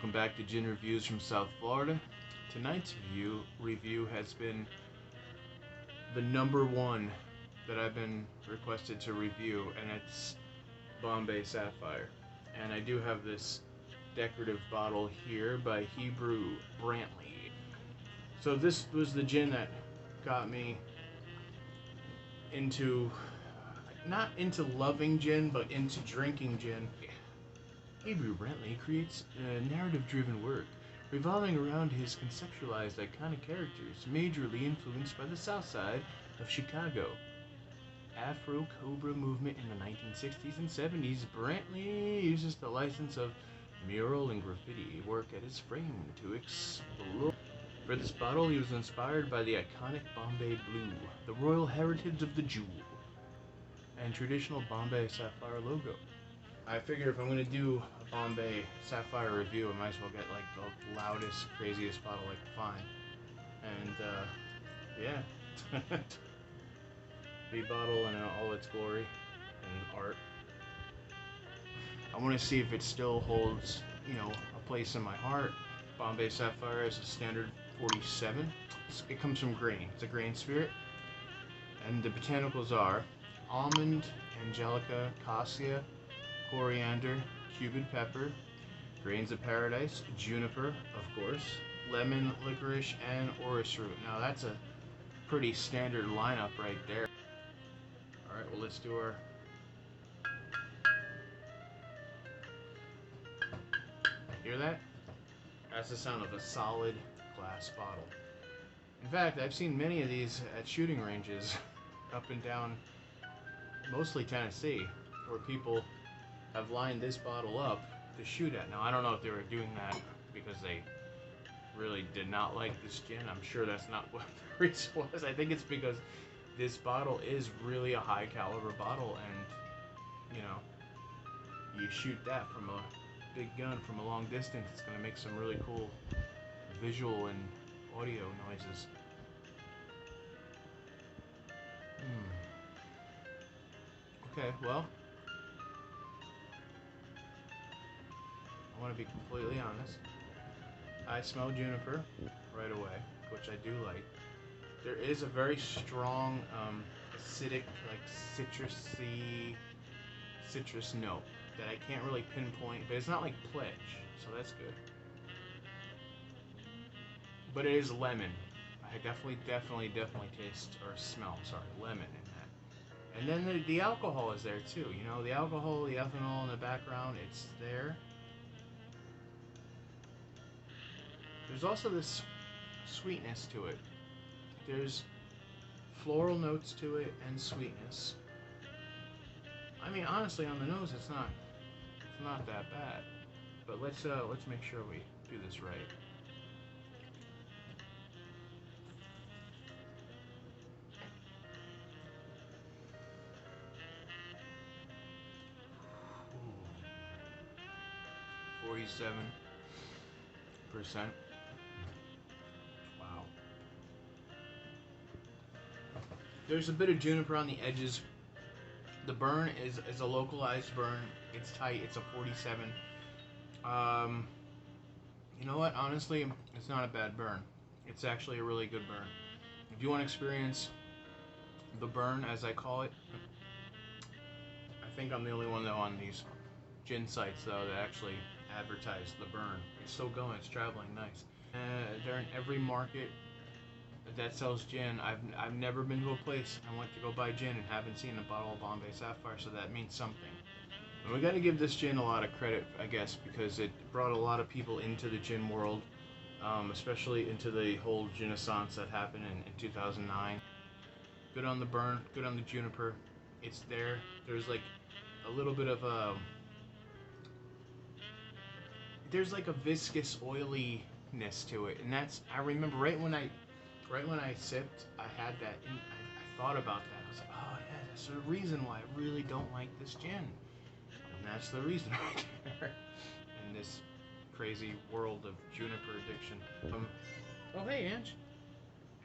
welcome back to Gin Reviews from South Florida. Tonight's review has been the number one that I've been requested to review, and it's Bombay Sapphire. And I do have this decorative bottle here by Hebrew Brantley. So this was the gin that got me into, not into loving gin, but into drinking gin. Hebrew Brantley creates narrative-driven work revolving around his conceptualized iconic characters, majorly influenced by the South Side of Chicago Afro-Cobra movement in the 1960s and 70s. Brantley uses the license of mural and graffiti work at his frame to explore. For this bottle, he was inspired by the iconic Bombay Blue, the royal heritage of the jewel, and traditional Bombay Sapphire logo. I figure if I'm going to do a Bombay Sapphire review, I might as well get like the loudest, craziest bottle I can find. And yeah, the bottle in all its glory and art. I want to see if it still holds, a place in my heart. Bombay Sapphire is a standard 47. It comes from grain. It's a grain spirit. And the botanicals are almond, angelica, cassia, coriander, Cuban pepper, grains of paradise, juniper, of course, lemon, licorice, and orris root. Now that's a pretty standard lineup right there. Alright, well let's do our... Hear that? That's the sound of a solid glass bottle. In fact, I've seen many of these at shooting ranges up and down, mostly Tennessee, where people have lined this bottle up to shoot at. Now, I don't know if they were doing that because they really did not like this gin. I'm sure that's not what the reason was. I think it's because this bottle is really a high caliber bottle, and you shoot that from a big gun from a long distance, it's going to make some really cool visual and audio noises. Okay, well, I want to be completely honest. I smell juniper right away, which I do like. There is a very strong acidic, like citrus note that I can't really pinpoint, but it's not like pledge, so that's good. But it is lemon. I definitely taste or smell, lemon in that. And then the alcohol is there too. The alcohol, the ethanol in the background, it's there. There's also this sweetness to it. There's floral notes to it and sweetness. I mean, honestly, on the nose, it's not that bad. But let's make sure we do this right. Ooh. 47%. Wow. There's a bit of juniper on the edges. The burn is a localized burn. It's tight. It's a 47. You know what? Honestly, it's not a bad burn. It's actually a really good burn. If you want to experience the burn, as I call it, I think I'm the only one though on these gin sites though that actually advertise the burn. It's still going. It's traveling nice. They're in every market that sells gin. I've never been to a place I went to go buy gin and haven't seen a bottle of Bombay Sapphire, so that means something. And we got to give this gin a lot of credit, I guess, because it brought a lot of people into the gin world, especially into the whole Ginaissance that happened in 2009. Good on the burn, good on the juniper. It's there. There's like a little bit of there's like a viscous oiliness to it, and that's, I remember right when I sipped, I had that I thought about that. I was like, oh yeah, that's the reason why I really don't like this gin. And that's the reason right there. In this crazy world of juniper addiction. Oh hey, Ange.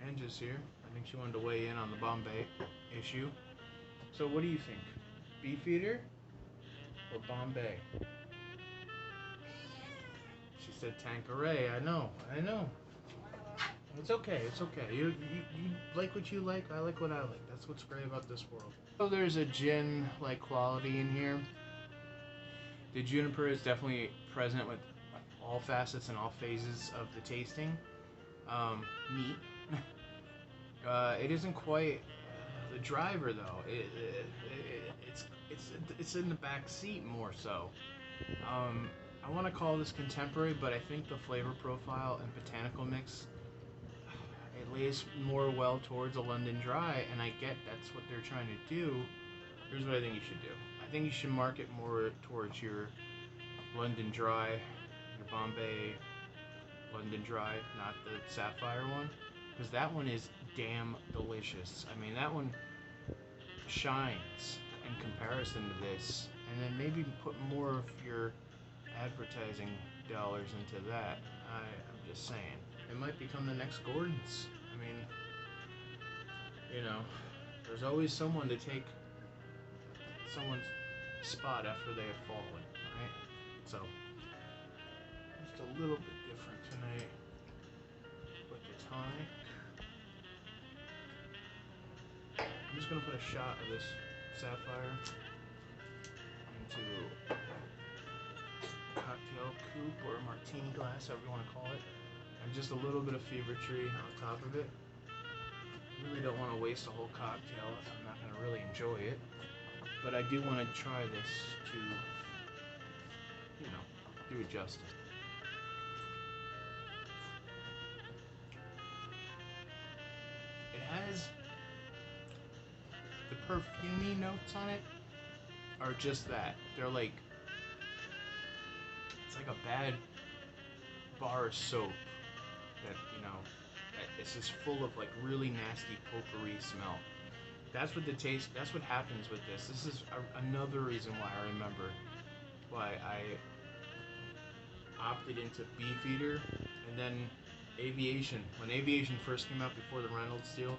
Ange is here. I think she wanted to weigh in on the Bombay issue. So what do you think? Beefeater or Bombay? She said Tanqueray. I know. It's okay. It's okay. You like what you like. I like what I like. That's what's great about this world. So there's a gin like quality in here. The juniper is definitely present with all facets and all phases of the tasting. Neat. It isn't quite the driver though. It's in the back seat more so. I want to call this contemporary, but I think the flavor profile and botanical mix, it lays more well towards a London Dry, and I get that's what they're trying to do. Here's what I think you should do. I think you should market more towards your London Dry, your Bombay London Dry, not the Sapphire one, because that one is damn delicious. I mean, that one shines in comparison to this, and then maybe put more of your advertising dollars into that. I'm just saying, it might become the next Gordon's. I mean, you know, there's always someone to take someone's spot after they have fallen, right? So, just a little bit different tonight with the tonic. I'm just gonna put a shot of this Sapphire into a cocktail coupe or a martini glass, however you want to call it, and just a little bit of Fever Tree on top of it. I really don't want to waste a whole cocktail if I'm not gonna really enjoy it. But I do want to try this to, you know, do it justice. It has the perfumey notes on it are just that. They're like, it's like a bad bar of soap that, you know, it's just full of like really nasty potpourri smell. That's what that's what happens with this. This is another reason why I remember why I opted into Beefeater and then Aviation. When Aviation first came out before the Reynolds deal,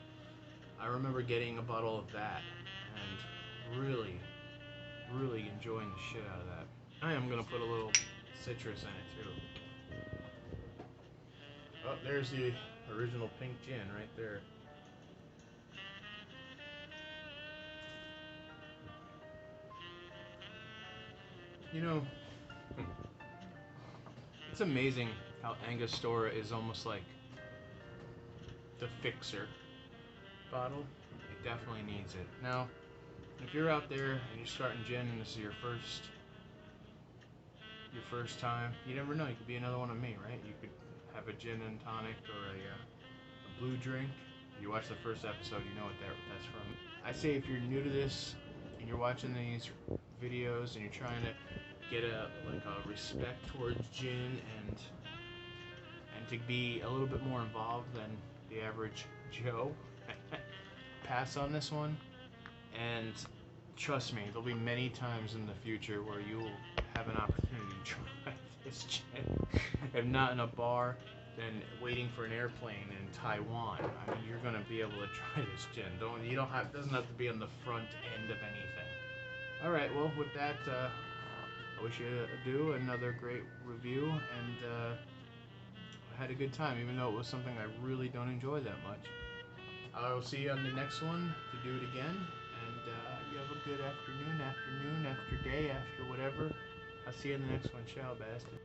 I remember getting a bottle of that and really enjoying the shit out of that. I am gonna put a little citrus in it too. Oh, there's the original pink gin right there. You know, it's amazing how Angostura is almost like the fixer bottle. It definitely needs it. Now, if you're out there and you're starting gin and this is your first time, you never know. You could be another one of me, right? You could have a gin and tonic or a blue drink. If you watch the first episode, you know what that's from. I say if you're new to this and you're watching these videos and you're trying to get a respect towards gin and to be a little bit more involved than the average Joe, pass on this one. And trust me, there'll be many times in the future where you will have an opportunity to try this gin. If not in a bar, then waiting for an airplane in Taiwan. I mean, you're gonna be able to try this gin. It doesn't have to be on the front end of anything. All right, well, with that, I wish you another great review, and I had a good time, even though it was something I really don't enjoy that much. I will see you on the next one to do it again, and you have a good afternoon, after day, after whatever. I'll see you in the next one. Ciao, bastard.